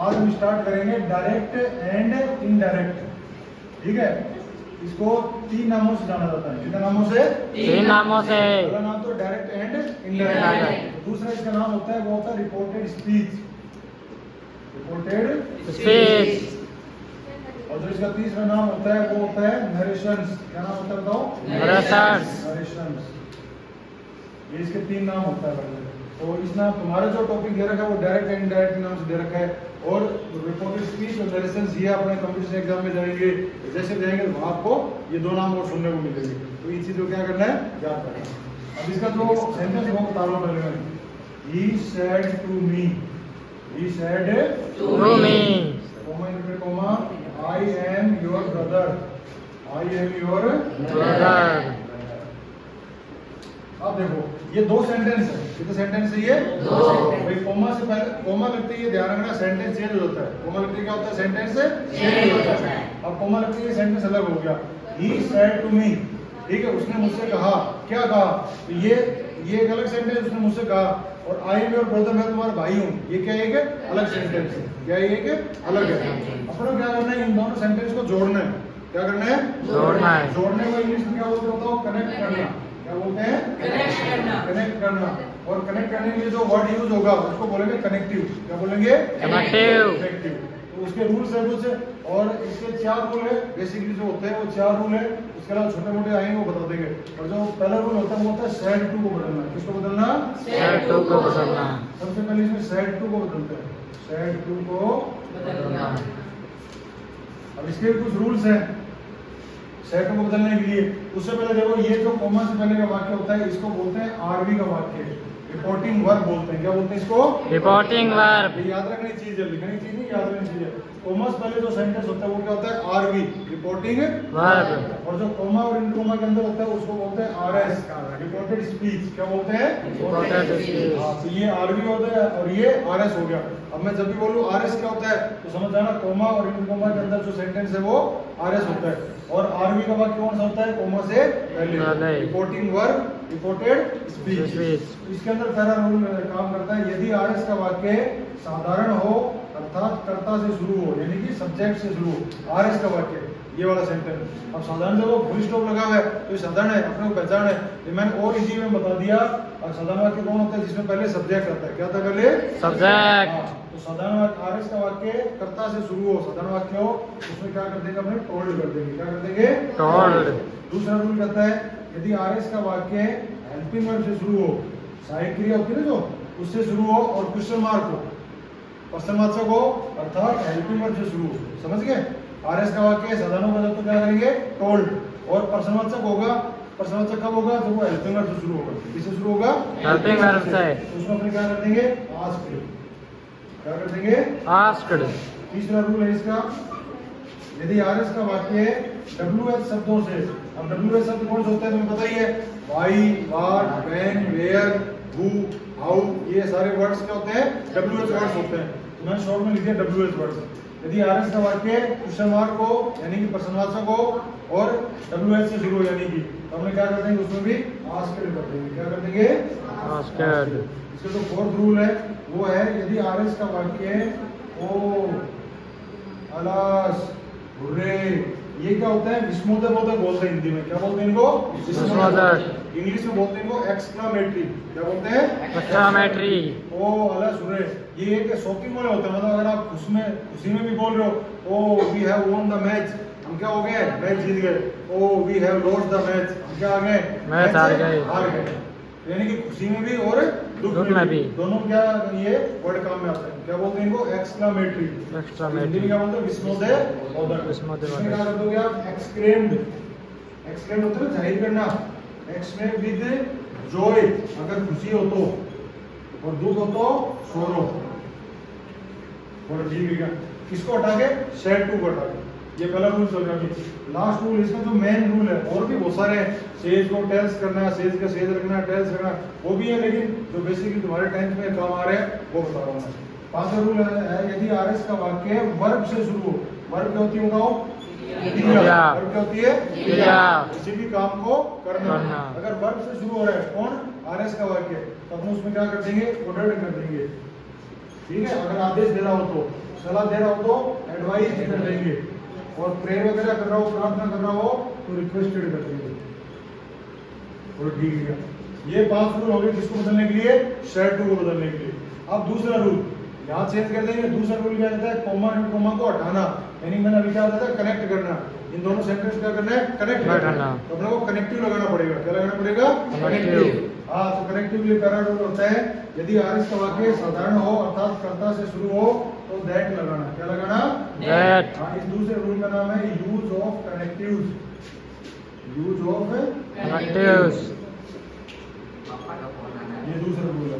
आज हम स्टार्ट करेंगे डायरेक्ट एंड इनडायरेक्ट। ठीक है, इसको 3 नामों से जाना जाता है। कितने नामों से? 3 नामों से। पहला नाम तो डायरेक्ट एंड इनडायरेक्ट। दूसरा इसका नाम होता है वो होता है रिपोर्टेड स्पीच। Reported speech. और जो इसका तीसरा नाम होता है वो होता है नरेशंस। क्या नाम होता है बताओ? नरेशंस। नरेशंस। ये इसके 3 नाम होता है पहले। तो इस नाम तुम्हारा जो टॉपिक दे रखा है वो डायरेक्ट एंड इनडायरेक्ट नाम से दे रखा है। और रिपोर्टेड स्पीच और नरेशंस ये अपने कंपटीशन एग्जाम में जाएंगे, जैसे जाएंगे तो आपको ये 2 नाम और सुनने को मिलेंगे। तो ये चीज को क्या करना है, याद करना है। अब इसका जो सेंटेंस वो बता रहा हूँ पहले मैं। He said to me. He said To me. comma in comma I am your brother. I am your Brother. अब देखो ये 2 सेंटेंस है। कितने सेंटेंस है ये? 2। भाई कोमा से पहले कोमा लगती है, ध्यान रखना, सेंटेंस चेंज हो जाता है। कोमा लगती है क्या होता है? सेंटेंस चेंज होता है। अब कोमा लगती है सेंटेंस अलग हो गया। He said to me, ठीक है, उसने मुझसे कहा। क्या कहा? तो ये एक अलग सेंटेंस, उसने मुझसे कहा। और आई एम योर ब्रदर, मैं तुम्हारा भाई हूँ, ये क्या एक अलग सेंटेंस है। क्या ये एक अलग है? अपने क्या करना है, इन दोनों सेंटेंस को जोड़ना है। क्या करना है? जोड़ना है। जोड़ने को इंग्लिश में क्या बोलते हो? कनेक्ट करना। क्या बोलते हैं? कनेक्ट करना। और कनेक्ट करने के लिए जो वर्ड यूज होगा उसको बोलेंगे कनेक्टिव। क्या बोलेंगे? कनेक्टिव। तो उसके रूल्स है कुछ, और इसके 4 रूल है बेसिकली जो होते हैं, वो 4 रूल है। उसके अलावा छोटे मोटे आएंगे वो बता देंगे। और जो पहला रूल होता है वो होता है सेड टू को बदलना। किसको बदलना? सेड टू को बदलना। सबसे पहले इसमें सेड टू को बदलते हैं। सेड टू को बदलना। अब इसके कुछ रूल्स हैं सेड टू को बदलने के लिए। उससे पहले देखो, ये जो कॉमा से पहले का वाक्य होता है इसको बोलते हैं आरवी का वाक्य। रिपोर्टिंग वर्ब बोलते हैं। क्या बोलते हैं इसको? Reporting verb. ये याद रखनी चीज है, लिखनी चीज नहीं, याद रखनी चीज है। कोमा से पहले जो सेंटेंस होता है वो क्या होता है? RV, reporting verb. और जो कोमा और इन कोमा के अंदर होता है उसको बोलते हैं आरएस, रिपोर्टेड स्पीच। क्या बोलते हैं? Reported speech. हाँ, तो ये आरवी होता है और ये आरएस हो गया। अब मैं जब भी बोलूं आरएस क्या होता है तो समझ जाना कोमा और इन कोमा के अंदर जो सेंटेंस है वो आरएस होता है। और आरवी का वाक्य कौन सा होता है? कोमा से पहले। Reporting verb, reported speech. इसके अंदर पहला रूल काम करता है, यदि आरएस का वाक्य साधारण हो अर्थात कर्ता से शुरू हो, यानी कि सब्जेक्ट से शुरू हो। आरएस का वाक्य ये वाला सेंटेंस। अब साधारण जब वो फुल स्टॉप लगा हुआ है तो ये साधारण है, अपने को पहचान है। ये मैंने और इजी में बता दिया। और साधारण वाक्य कौन होता है? जिसमें पहले सब्जेक्ट आता है। क्या था पहले? सब्जेक्ट। तो साधारण आरएस का वाक्य कर्ता से शुरू हो, साधारण वाक्य हो, उसमें क्या कर देंगे? अपने टोल्ड कर देंगे। क्या कर देंगे? टोल्ड। दूसरा रूल कहता है, यदि आरएस का वाक्य हेल्पिंग वर्ब से शुरू हो, सहायक क्रिया होती है ना जो, उससे शुरू हो और क्वेश्चन मार्क हो, प्रश्नवाचक हो, अर्थात हेल्पिंग वर्ब से शुरू हो। समझ गए? आरएस का वाक्य साधारण होगा तो क्या करेंगे? टोल्ड। और प्रश्नवाचक होगा, प्रश्नवाचक कब होगा? जब वो हेल्पिंग वर्ब से शुरू होगा। किससे शुरू होगा? हेल्पिंग वर्ब से। तो उसमें अपने क्या कर देंगे? आस्क्ड। क्या कर देंगे? आस्क्ड। तीसरा रूल है इसका, यदि आरएस का वाक्य WH शब्दों से, अब WH शब्द कौन से होते हैं तुम्हें पता ही है? Why, what, when, where, who, how, ये सारे वर्ड्स क्या होते हैं? WH वर्ड्स होते हैं। तो मैंने शॉर्ट में लिख दिया WH वर्ड्स। यदि आरएस का वाक्य क्वेश्चन मार्क हो यानी कि प्रश्नवाचक हो और WH से शुरू हो यानी कि, तो हमने क्या कर देंगे? उसमें भी आस्क्ड कर देंगे। क्या कर देंगे? आस्क्ड। इसका जो 4th रूल है वो है, यदि आरएस का वाक्य ओ, अलास, हुर्रे, ये क्या होता है? विस्मोदक बोलते हैं हिंदी में। क्या बोलते हैं इनको? विस्मोदक। इंग्लिश में बोलते हैं इनको एक्सक्लामेटरी। क्या बोलते हैं? एक्सक्लामेटरी। ओ, अलास, हुर्रे, ये एक शॉकिंग वाले होते हैं। मतलब अगर आप खुशी में भी बोल रहे हो, oh we have won the match, हम क्या हो गए? मैच जीत गए। Oh we have lost the match, हम क्या आ गए? मैच हार गए। यानी कि खुशी में भी और दुख में भी, दोनों क्या ये वर्ड काम में आते हैं। क्या बोलते हैं इनको? एक्सक्लामेटरी। हिंदी में क्या बोलते हैं? विस्मोदक। विस्मोदक। क्या कर दोगे आप? एक्सक्लेम्ड। एक्सक्लेम्ड होता है जाहिर करना। एक्सक्लेम विद जॉय, अगर खुशी हो तो, और दुख हो तो सोरो। और ठीक है, किसको हटा के? सेड टू को हटा के। ये पहला रूल चल रहा है। लास्ट रूल, इसका जो मेन रूल है, और भी बहुत सारे हैं। सेज को टेल्स करना, सेज का सेज रखना, टेल्स रखना, वो भी है, लेकिन जो बेसिकली तुम्हारे 10th में काम आ रहे हैं वो बता रहा हूँ मैं। 5वां रूल है, यदि आरएस का वाक्य वर्ब से शुरू हो। वर्ब क्या होती है बताओ? क्रिया। वर्ब क्या होती है? क्रिया। किसी भी काम को करना। अगर वर्ब से शुरू हो रहा है कौन? आरएस का वाक्य, तो अपने उसमें क्या कर देंगे? ऑर्डर कर देंगे। ठीक है, अगर आदेश देना हो तो सलाह दे रहा हो तो एडवाइस कर देंगे, और प्रेयर वगैरह कर रहा हो, प्रार्थना कर रहा हो तो रिक्वेस्टेड कर देंगे। और ठीक है, ये 5 रूल हो गए किसको बदलने के लिए, शेड टू को बदलने के लिए। अब दूसरा रूल यहाँ चेंज कर देंगे। दूसरा रूल क्या कहता है, कोमा एंड कोमा को हटाना, यानी मैंने अभी क्या बताया था, कनेक्ट करना। इन दोनों सेंटेंस क्या करना है, कनेक्ट करना। तो अपने को कनेक्टिव लगाना पड़ेगा। क्या लगाना पड़ेगा, Connective। हाँ, तो कनेक्टिव लिए पहला रूल होता है, यदि आरिस का वाक्य साधारण हो अर्थात कर्ता से शुरू हो तो दैट लगाना। क्या लगाना, That। हाँ। इस दूसरे रूल का नाम है use of connectives. Use of Connectives। ये दूसरा रूल है।